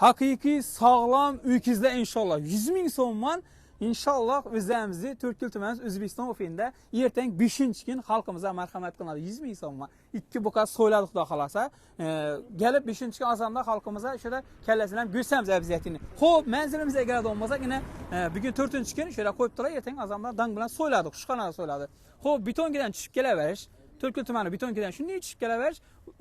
haqiqiy sog'lom öküzlar inshaalloh 100 ming so'mman inshaalloh o'zimizni To'rtko'l tumani O'zbekiston ofisida ertang 5-kun xalqimizga marhamat qiladi 100 ming so'mman. 2 buqa so'yladi xudo xolasa. Gelib 5-kun azamda xalqimizga shunda kallasini go'samiz abziyatini. Xo'p, manzilimizga keladi bo'lmasa, yana bugun 4-kun shunda qo'yib turib ertang azamda dang bilan so'yladi, qushxonada so'yladi. Xo'p, betongadan tushib kelaverish. To'rtko'l tumani betonkadan shunday tushib kelaverish,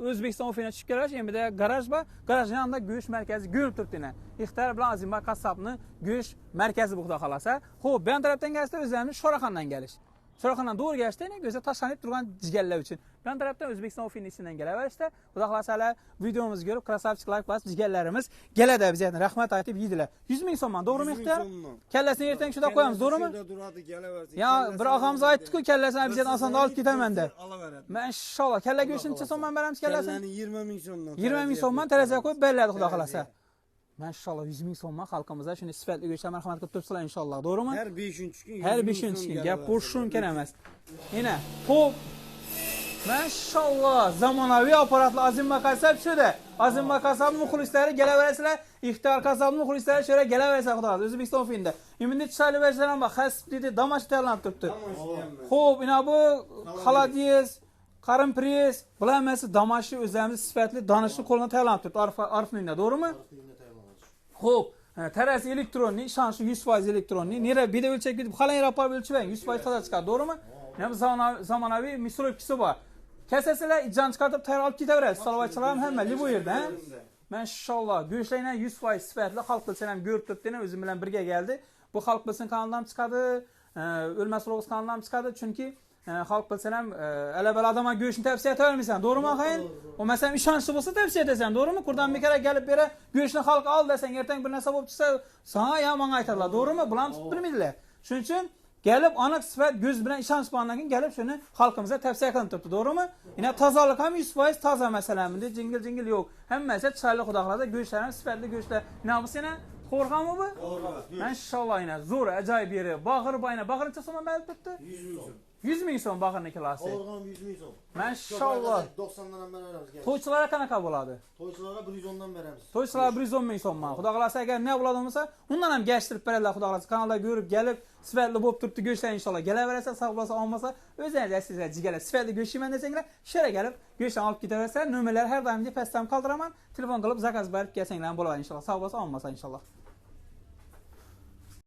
O'zbekiston ofisiga tushib kelaverish, endi garaj bor, garajning yonida go'sht markazi ko'rib turibdi. Ixtar bilan Azimba qassobni go'sht markazi bu xudo xolasa. Xo'p, bu tarafdan kelsa o'zlarini Shoraxondan kelish. Shoraxondan to'g'ri kelishda, o'zi tashlanib turgan jigarlar uchun. Bu tarafdan O'zbekiston ofisining kelaverishda, xudo xolasa videomizni ko'rib, krasavchik like bosib jigarlarimiz keladi bizga. Rahmat aytib yeydilar. 100 ming so'mman, to'g'rimi Ixtar? Kallasini ertang shunda qo'yamiz, to'g'rimi? Ya, bir og'amiz aytdi-ku, kallasini bizga osonda olib ketaman deb. Mashallah, kalla go'shtini necha so'mman beramiz kallasini? 20 ming so'mdan. 20 ming so'mman terazaga qo'yib beriladi xudo xolasa. Mashallah 100 ming so'mman xalqimizga shuni sifatli go'shtlar marhamat qilib turibsizlar inshaalloh, to'g'rimi? Her 5-kun. Her 5-kun gap bo'sh mumkin emas. Yana, xo'p. Mashallah, zamonaviy apparatlar Azimba qasab shuda. Azimba qasab muxlislari kelaverasizlar, Ixtor qasab muxlislari shura kelaversa xudo xolasa O'zbekiston ofisida. Endi chiqarib bersalar ham xasib dedi, damash tayyorlanib turibdi. Xo'p, ina bu xolodiz Qarın pres, bulamasi damashi o'zimiz sifatli donishni qo'ldan tayyorlanib turibdi, arfningda, to'g'rimi? Xo'p, taraz elektronli, ishonchli 100% elektronli. Nera bida o'lchak ketib, qalay rapor o'lchibang, 100% toza chiqadi, to'g'rimi? Ham zamonaviy mikroskopisi bor. Kasasizlar ijjon chiqarib tayyor olib ketaveradi. Salovatchilar ham hamma bu yerda, ha? Mashallah, go'shtlarning 100% sifatli xalq bilsa ham ko'rib turibdi, o'zim bilan birga keldi. Bu xalq bilsin kanaldan chiqadi, o'lmas ro'g'iz kanaldan chiqadi, chunki xalq bilsa ham alabal odamga go'shtni tavsiya eta olmaysan, to'g'rimi axayin? O masalan ishonchli bo'lsa tavsiya etasan, to'g'rimi? Qurdan bekara kelib bera, go'shtni xalq ol desang, ertang bir narsa bo'lib chiqsa, sana yomon aytadilar, to'g'rimi? Bularni tutib bilmaydilar. Shuning uchun gelip aniq sifat göz bilan ishonch bo'lgandan keyin gelip shuni xalqimizga tavsiya qilib turibdi, to'g'rimi? Yana tozalik ham 100% toza masalamda, jingil yo'q. Hammasi chiroyli xudo xolasa, go'shtlar ham sifatli go'shtlar. Nima bu seni? Qo'rqami bu? Mashallah, yana zo'r, ajoyib yeri. Bag'ir boyna, bag'ircha so'm berib turibdi? 100 ming so'm. 100 ming so'm bag'irni kilasi. Qo'rg'on 100 ming so'm. Mashallah. 90 dan ham beramiz. To'ychilarga qanaqa bo'ladi? To'ychilarga 110 dan beramiz. To'ychilarga 110 ming so'mman. Xudo xolasa agar ne bo'ladi bo'lsa, undan ham gashtirib beradilar xudo xolasa. Kanalda ko'rib, kelib, sifatli bo'lib turibdi go'shtlar inshaalloh. Kelaverasa, sog' bo'lsa, olmasa, o'zingiz aytsizlar, jigarlar sifatli go'sht yeyman desanglar, shara kelib, go'shtni olib ketaverasizlar. Nomerlar har doimgi pastdan qoldiraman. Telefon qilib zakaz berib kelsanglar bo'ladi inshaalloh. Sog' bo'lsa, olmasa inshaalloh.